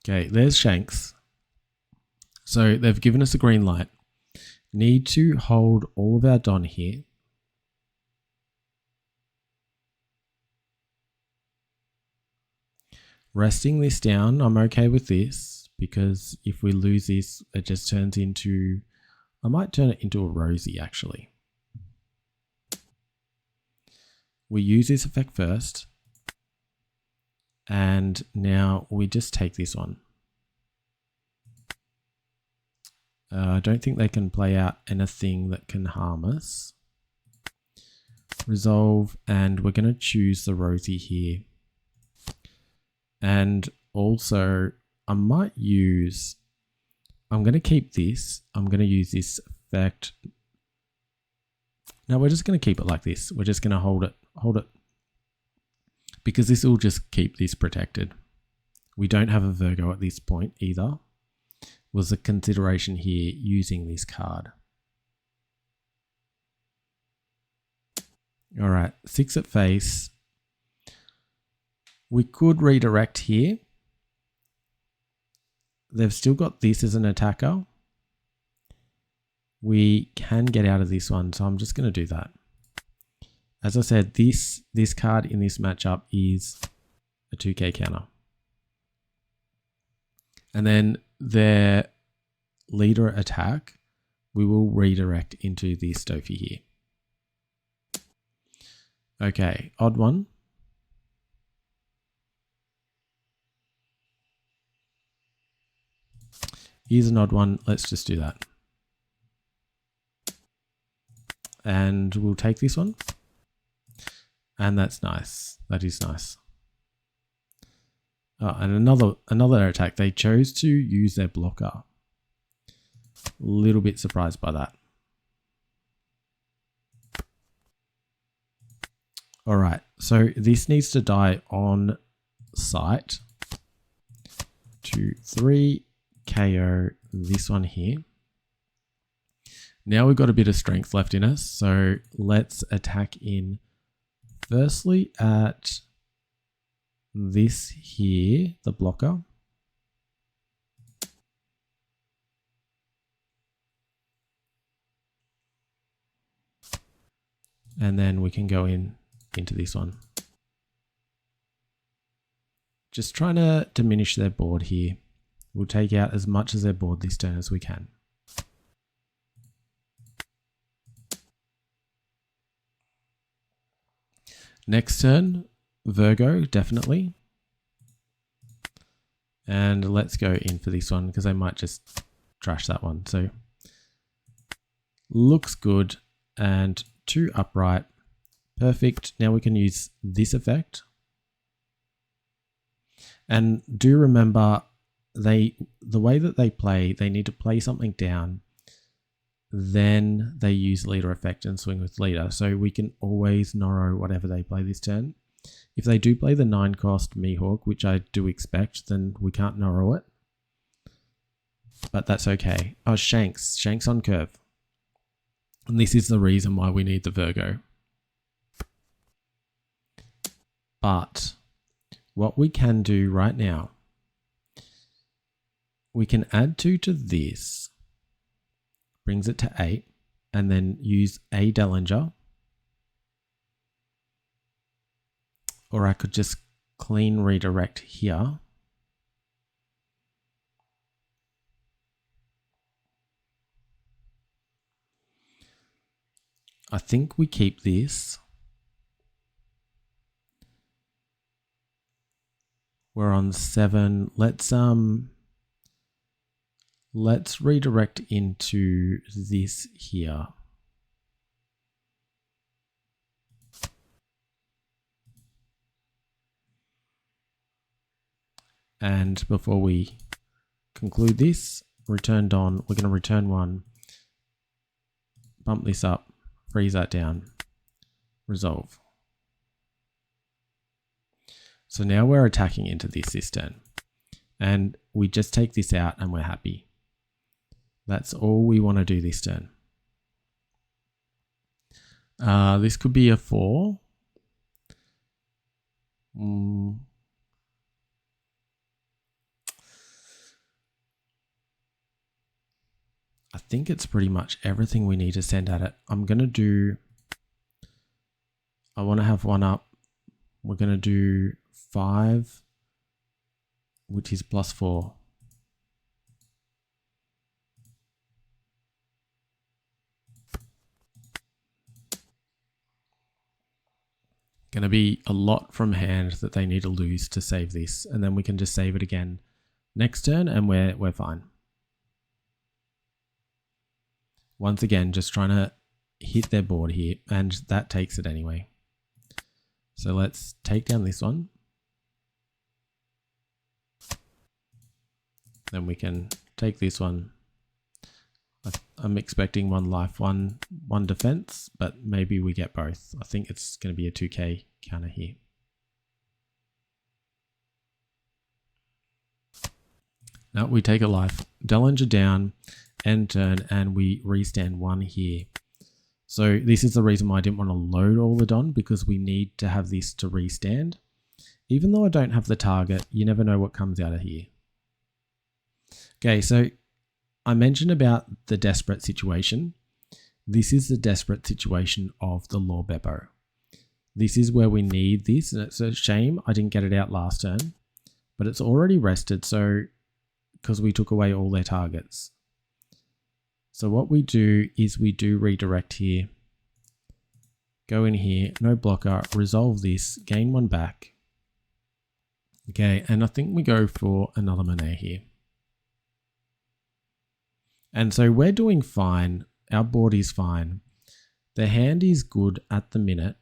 Okay, there's Shanks. So they've given us a green light. Need to hold all of our Don here. Resting this down, I'm okay with this because if we lose this, it just turns into, I might turn it into a Rosie actually. We use this effect first. And now we just take this on. I don't think they can play out anything that can harm us. Resolve, and we're going to choose the Rosie here. And also, I might use, I'm going to keep this. I'm going to use this effect. No, we're just going to keep it like this. We're just going to hold it. Because this will just keep this protected. We don't have a Virgo at this point either. Was a consideration here using this card. All right, 6 at face. We could redirect here. They've still got this as an attacker. We can get out of this one, so I'm just going to do that. As I said, this card in this matchup is a 2k counter. And then their leader attack, we will redirect into this Doffy here. Okay, odd one. Here's an odd one. Let's just do that. And we'll take this one. And that's nice. That is nice. And another attack. They chose to use their blocker. Little bit surprised by that. All right. So this needs to die on sight. 2, 3, KO this one here. Now we've got a bit of strength left in us. So let's attack in. Firstly, at this here, the blocker. And then we can go into this one. Just trying to diminish their board here. We'll take out as much as their board this turn as we can. Next turn, Virgo, definitely. And let's go in for this one because I might just trash that one. So, looks good. And 2 upright. Perfect. Now we can use this effect. And do remember, the way that they play, they need to play something down. Then they use leader effect and swing with leader. So we can always Noro whatever they play this turn. If they do play the 9 cost Mihawk, which I do expect, then we can't Noro it. but that's okay. Oh, Shanks. Shanks on curve. And this is the reason why we need the Virgo. But what we can do right now, we can add 2 to this, brings it to 8, and then use a Dellinger. Or I could just clean redirect here. I think we keep this. We're on 7. Let's redirect into this here. And before we conclude this, returned on, we're going to return 1, bump this up, freeze that down, resolve. So now we're attacking into this turn. And we just take this out and we're happy. That's all we want to do this turn. This could be a 4. I think it's pretty much everything we need to send at it. I want to have 1 up. We're going to do 5, which is +4. Going to be a lot from hand that they need to lose to save this, and then we can just save it again next turn and we're fine. Once again, just trying to hit their board here, and that takes it anyway. So let's take down this one. Then we can take this one. I'm expecting 1 life, one defense, but maybe we get both. I think it's going to be a 2k counter here. Now we take a life, Dellinger down, end turn, and we restand 1 here. So this is the reason why I didn't want to load all the Don, because we need to have this to restand. Even though I don't have the target, you never know what comes out of here. Okay, so I mentioned about the desperate situation. This is the desperate situation of the Law Beppo. This is where we need this, and it's a shame I didn't get it out last turn, but it's already rested, so because we took away all their targets. So what we do is we do redirect here, go in here, no blocker, resolve this, gain 1 back. Okay, and I think we go for another Monet here. And so we're doing fine. Our board is fine. The hand is good at the minute.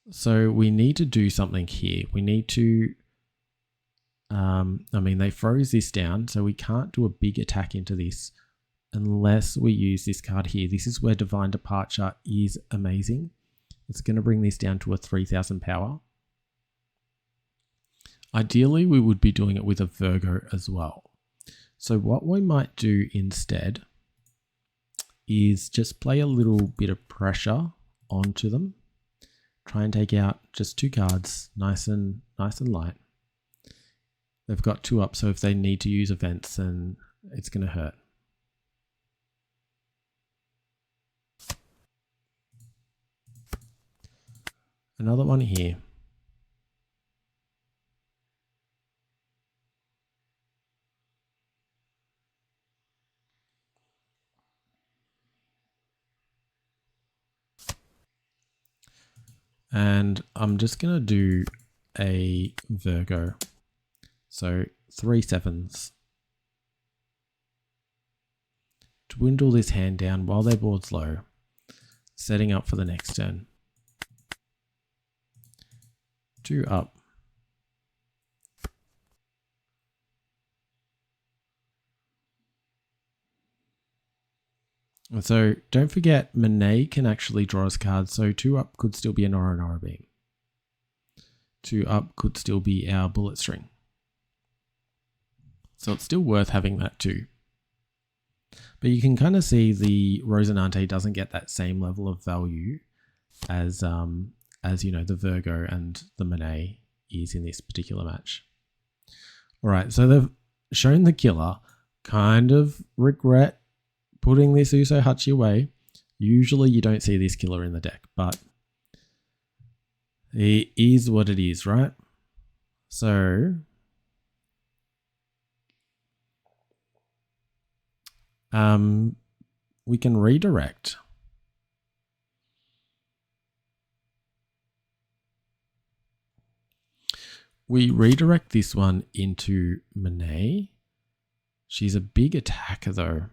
So we need to do something here. We need to, they froze this down, so we can't do a big attack into this unless we use this card here. This is where Divine Departure is amazing. It's going to bring this down to a 3000 power. Ideally, we would be doing it with a Virgo as well. So what we might do instead is just play a little bit of pressure onto them. Try and take out just 2 cards, nice and light. They've got 2 up, so if they need to use events, then it's going to hurt. Another one here. And I'm just going to do a Virgo. So 3 7s. Dwindle this hand down while their board's low. Setting up for the next turn. 2 up. And so don't forget, Monet can actually draw us cards, so 2 up could still be an Aura and Aura Beam. 2 up could still be our bullet string. So it's still worth having that too. But you can kind of see the Rosinante doesn't get that same level of value as you know, the Virgo and the Monet is in this particular match. All right, so they've shown the killer. Kind of regret putting this Uso Hachi away. Usually you don't see this killer in the deck, but it is what it is, right? So we can redirect. We redirect this one into Monet. She's a big attacker though.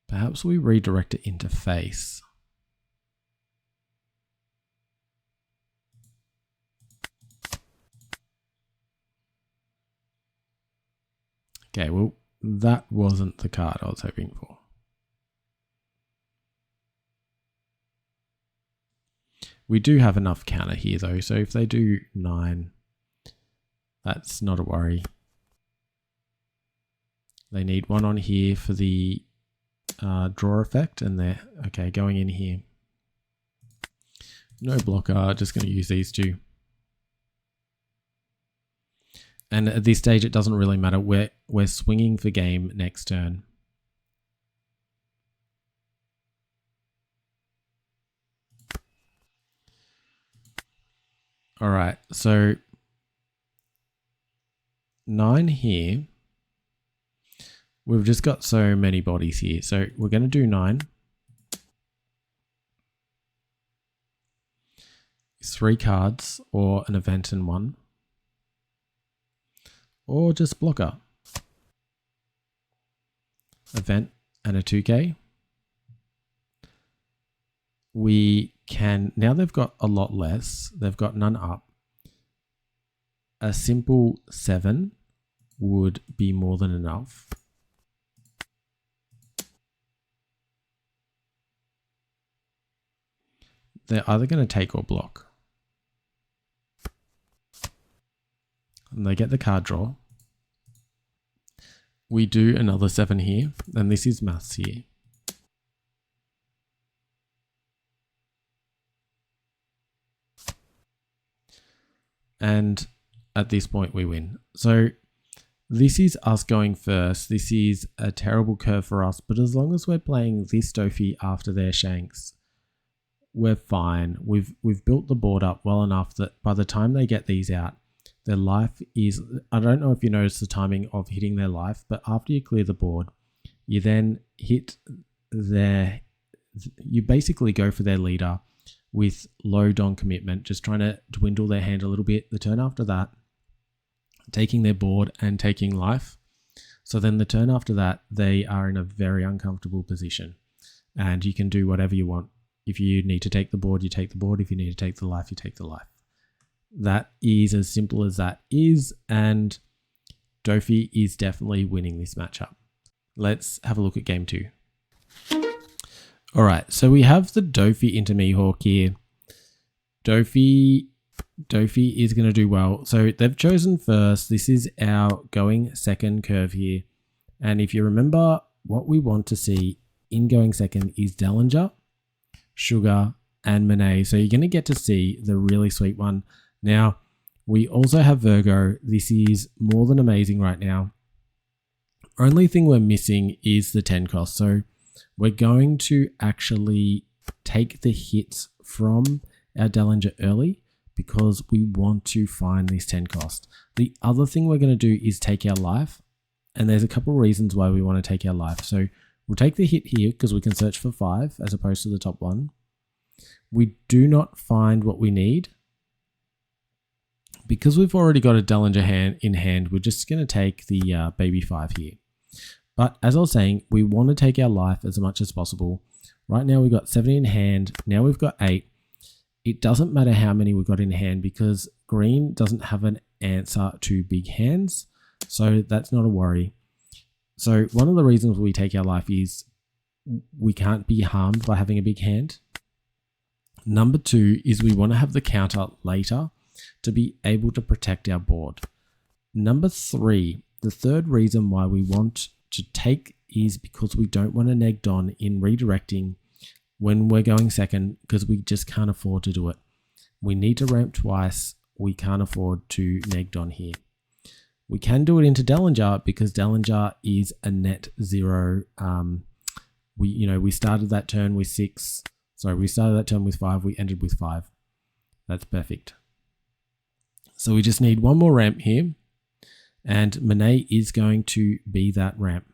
Perhaps we redirect it into Face. Okay, well, that wasn't the card I was hoping for. We do have enough counter here though, so if they do 9, that's not a worry. They need 1 on here for the draw effect, and they're okay going in here. No blocker, just going to use these 2. And at this stage, it doesn't really matter. We're swinging for game next turn. All right, so 9 here. We've just got so many bodies here. So we're going to do 9. 3 cards or an event in 1. Or just blocker. Event and a 2K. We can, now they've got a lot less. They've got none up. A simple 7 would be more than enough. They're either going to take or block. And they get the card draw. We do another 7 here, and this is maths here. And at this point we win. So this is us going first. This is a terrible curve for us, but as long as we're playing this Doffy after their Shanks, we're fine. We've built the board up well enough that by the time they get these out, their life is, I don't know if you notice the timing of hitting their life, but after you clear the board, you then hit you basically go for their leader with low Don commitment, just trying to dwindle their hand a little bit. The turn after that, taking their board and taking life. So then the turn after that, they are in a very uncomfortable position and you can do whatever you want. If you need to take the board, you take the board. If you need to take the life, you take the life. That is as simple as that is, and Doffy is definitely winning this matchup. Let's have a look at game 2. All right, so we have the Doffy into Mihawk here. Doffy is going to do well. So they've chosen first. This is our going second curve here. And if you remember, what we want to see in going second is Dellinger, Sugar, and Monet. So you're going to get to see the really sweet one. Now, we also have Virgo. This is more than amazing right now. Only thing we're missing is the 10 cost. So we're going to actually take the hits from our Dellinger early because we want to find this 10 cost. The other thing we're going to do is take our life. And there's a couple of reasons why we want to take our life. So we'll take the hit here because we can search for 5 as opposed to the top one. We do not find what we need. Because we've already got a Dellinger in hand, we're just going to take the baby 5 here. But as I was saying, we want to take our life as much as possible. Right now we've got 7 in hand. Now we've got 8. It doesn't matter how many we've got in hand because green doesn't have an answer to big hands. So that's not a worry. So one of the reasons we take our life is we can't be harmed by having a big hand. Number 2 is we want to have the counter later. to be able to protect our board. Number 3, the third reason why we want to take is because we don't want to neg Don in redirecting when we're going second, because we just can't afford to do it. We need to ramp twice. We can't afford to neg Don here. We can do it into Dellinger because Dellinger is a net 0. We started that turn with 6. Sorry, we started that turn with 5. We ended with 5. That's perfect. So we just need one more ramp here, and Monet is going to be that ramp.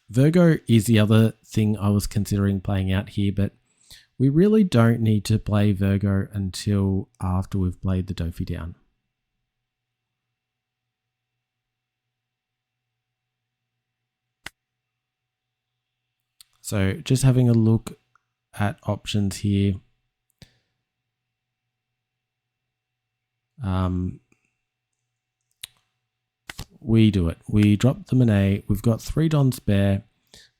Virgo is the other thing I was considering playing out here, but we really don't need to play Virgo until after we've played the Doffy down. So just having a look at options here. We do it. We drop the Monet. We've got 3 Don spare.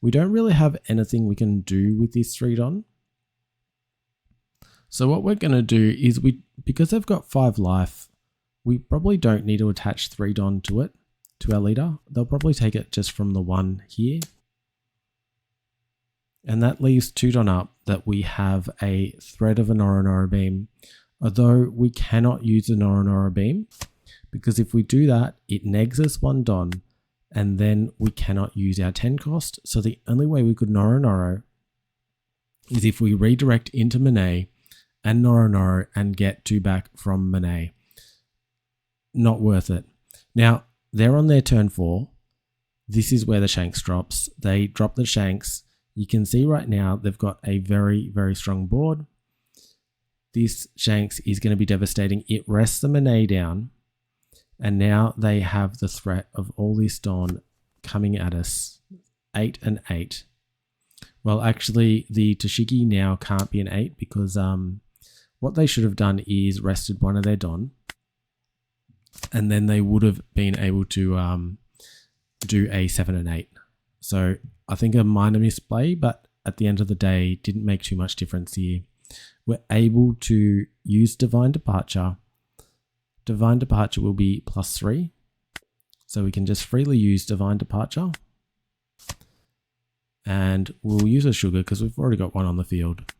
We don't really have anything we can do with this 3 Don. So what we're going to do is because they've got 5 life, we probably don't need to attach 3 Don to it, to our leader. They'll probably take it just from the 1 here. And that leaves 2 Don up that we have a threat of a Nora beam. Although we cannot use the Nora beam, because if we do that, it negs us 1 Don, and then we cannot use our 10 cost. So the only way we could Nora is if we redirect into Monet and Nora and get 2 back from Monet. Not worth it. Now, they're on their turn 4. This is where the Shanks drops. They drop the Shanks. You can see right now they've got a very, very strong board. This Shanks is going to be devastating. It rests the Monet down, and now they have the threat of all this Don coming at us. 8 and 8. Well, actually, the Toshigi now can't be an 8 because what they should have done is rested one of their Don, and then they would have been able to do a 7 and 8. So I think a minor misplay, but at the end of the day, didn't make too much difference here. We're able to use Divine Departure. Divine Departure will be +3. So we can just freely use Divine Departure. And we'll use a Sugar because we've already got one on the field.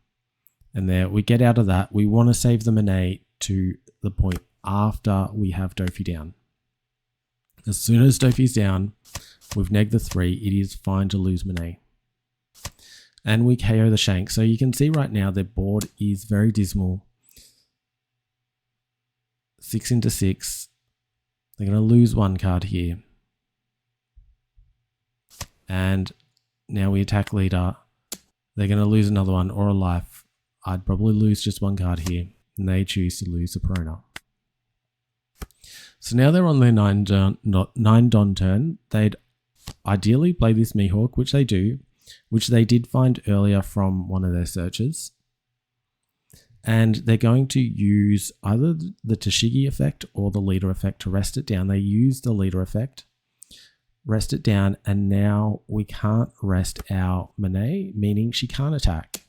And there we get out of that. We want to save the Monet to the point after we have Doffy down. As soon as Doffy's down, we've negged the 3. It is fine to lose Monet. And we KO the Shank. So you can see right now their board is very dismal. 6 into 6. They're going to lose 1 card here. And now we attack leader. They're going to lose another one or a life. I'd probably lose just 1 card here. And they choose to lose the Perona. So now they're on their 9 Don turn. They'd ideally play this Mihawk, which they do, which they did find earlier from one of their searches. And they're going to use either the Toshigi effect or the leader effect to rest it down. They use the leader effect, rest it down, and now we can't rest our Monet, meaning she can't attack.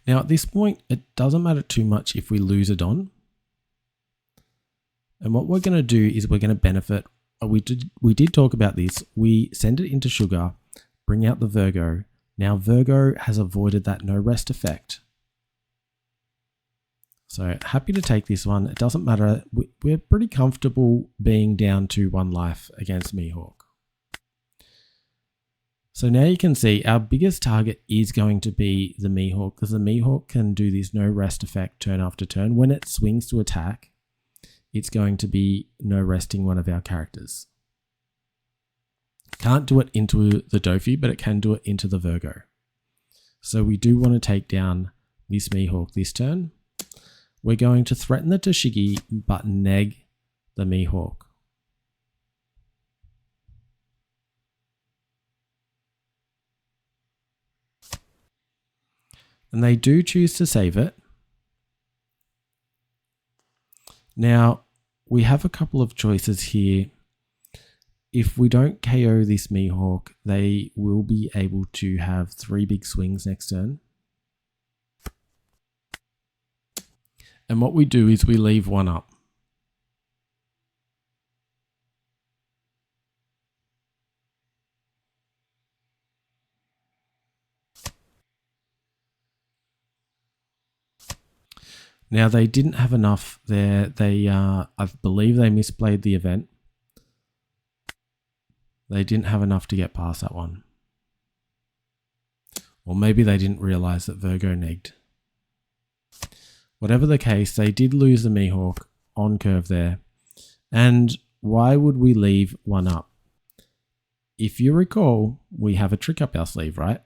Now at this point, it doesn't matter too much if we lose a Don. And what we're going to do is we're going to benefit. We did talk about this. We send it into Sugar, bring out the Virgo. Now Virgo has avoided that no rest effect. So happy to take this one. It doesn't matter. We're pretty comfortable being down to 1 life against Mihawk. So now you can see our biggest target is going to be the Mihawk, because the Mihawk can do this no rest effect turn after turn. When it swings to attack, it's going to be no resting one of our characters. Can't do it into the Doffy, but it can do it into the Virgo. So we do want to take down this Mihawk this turn. We're going to threaten the Toshigi, but neg the Mihawk. And they do choose to save it. Now, we have a couple of choices here. if we don't KO this Mihawk, they will be able to have 3 big swings next turn. And what we do is we leave one up. Now they didn't have enough there. I believe they misplayed the event. They didn't have enough to get past that one. Or maybe they didn't realize that Virgo negged. Whatever the case, they did lose the Mihawk on curve there. And why would we leave one up? If you recall, we have a trick up our sleeve, right?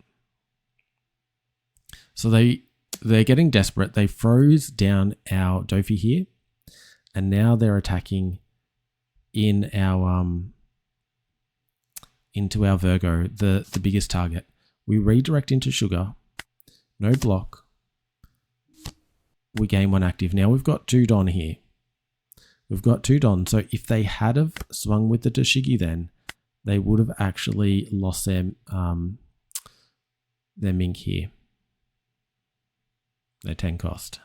So they're getting desperate. They froze down our Doffy here. And now they're attacking in our into our Virgo, the biggest target. We redirect into Sugar. No block. We gain 1 active. Now we've got 2 Don here. We've got 2 Don. So if they had have swung with the Dashigi then, they would have actually lost their Mink here. Their 10 cost.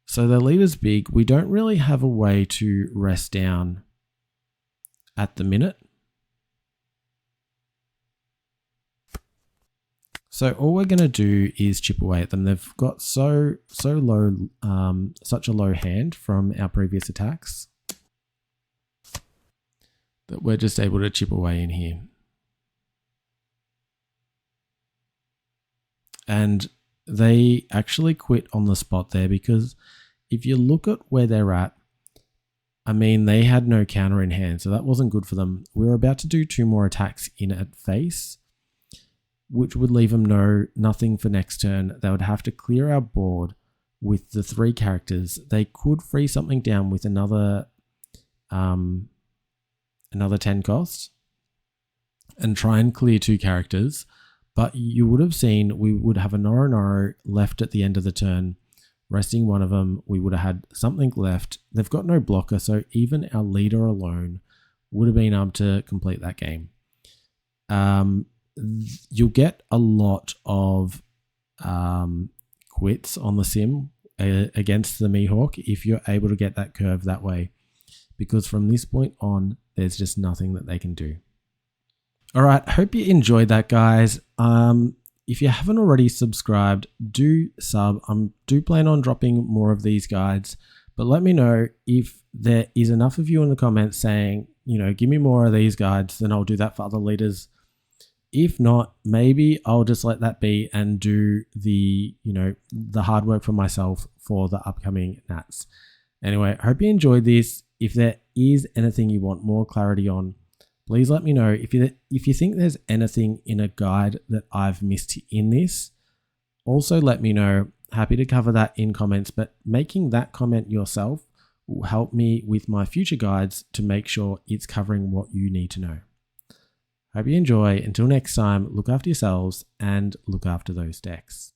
So the leader's big. We don't really have a way to rest down at the minute. So all we're going to do is chip away at them. They've got so low, such a low hand from our previous attacks that we're just able to chip away in here. And they actually quit on the spot there because if you look at where they're at, I mean, they had no counter in hand, so that wasn't good for them. We were about to do 2 more attacks in at face, which would leave them nothing for next turn. They would have to clear our board with the 3 characters. They could free something down with another 10 cost and try and clear 2 characters. But you would have seen we would have a Noro left at the end of the turn, resting one of them. We would have had something left. They've got no blocker, so even our leader alone would have been able to complete that game. You'll get a lot of quits on the sim against the Mihawk if you're able to get that curve that way, because from this point on, there's just nothing that they can do. All right, hope you enjoyed that, guys. If you haven't already subscribed, do sub. I do plan on dropping more of these guides, but let me know if there is enough of you in the comments saying, you know, give me more of these guides, then I'll do that for other leaders. If not, maybe I'll just let that be and do the hard work for myself for the upcoming Nats. Anyway, I hope you enjoyed this. If there is anything you want more clarity on, please let me know. If you think there's anything in a guide that I've missed in this, also let me know. Happy to cover that in comments, but making that comment yourself will help me with my future guides to make sure it's covering what you need to know. Hope you enjoy. Until next time, look after yourselves and look after those decks.